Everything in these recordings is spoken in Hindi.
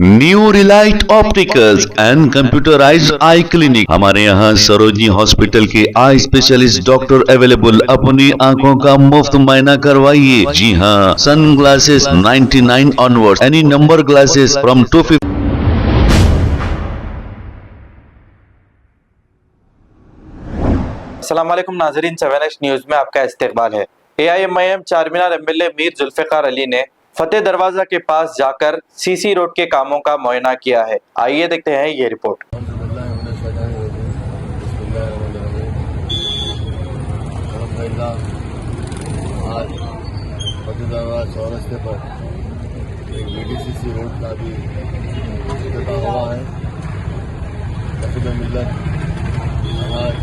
New Relight opticals and computerised I clinic. हमारे यहाँ सरोजनी हॉस्पिटल के आई स्पेशलिस्ट डॉक्टर अवेलेबल। अपनी आंखों का मुफ्त मुआयना करवाइए। जी हाँ, sunglasses 99 onwards, any number glasses from 250। अस्सलाम वालेकुम नाज़रीन, 7H न्यूज़ में आपका इस्तकबाल है। AIMIM चारमीनार MLA मीर जुल्फ़िकार अली ने फतेह दरवाजा के पास जाकर CC रोड के कामों का मुआयना किया है। आइए देखते हैं ये रिपोर्ट। आज फतेह दरवाजा चौरस्ते पर एक VDCC रोड का भी इफ्तिताह हुआ है। कसीदा मिल्लत आज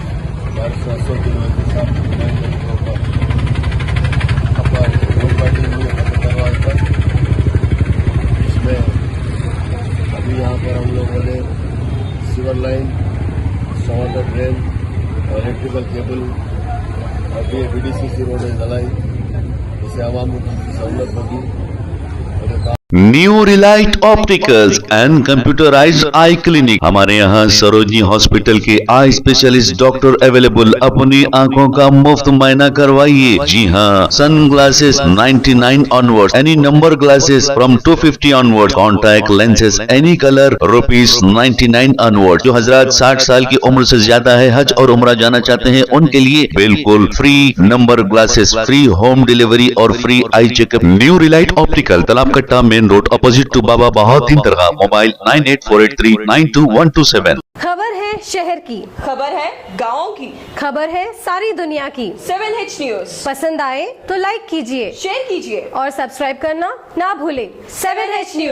1200 किलोमीटर के साथ रोड बैठे हुए फतेह दरवाजे पर, जिसमें अभी यहाँ पर हम लोगों ने सीवर लाइन, समंदर ड्रेन और इलेक्ट्रिकल केबल और भी VDCC रोड डलाई, जिससे आवाम को काफी सहूलत होगी। New Relight opticals and computerised I clinic. हमारे यहाँ सरोजनी हॉस्पिटल के आई स्पेशलिस्ट डॉक्टर अवेलेबल। अपनी आंखों का मुफ्त मुआयना करवाइए। जी हाँ, sunglasses 99 onwards, any number glasses from 250 onwards, contact lenses any colour ₹99 onward. जो हजरात 60 साल की उम्र से ज्यादा है, हज और उम्रा जाना चाहते हैं, उनके लिए बिल्कुल free number glasses, free home delivery और free eye checkup. New relight optical, Talab Katta main road, opposite to Baba Bahauddin दरगाह। मोबाइल 9848392127। खबर है शहर की, खबर है गाँव की, खबर है सारी दुनिया की। 7H न्यूज़ पसंद आए तो लाइक कीजिए, शेयर कीजिए और सब्सक्राइब करना ना भूलें। 7H news.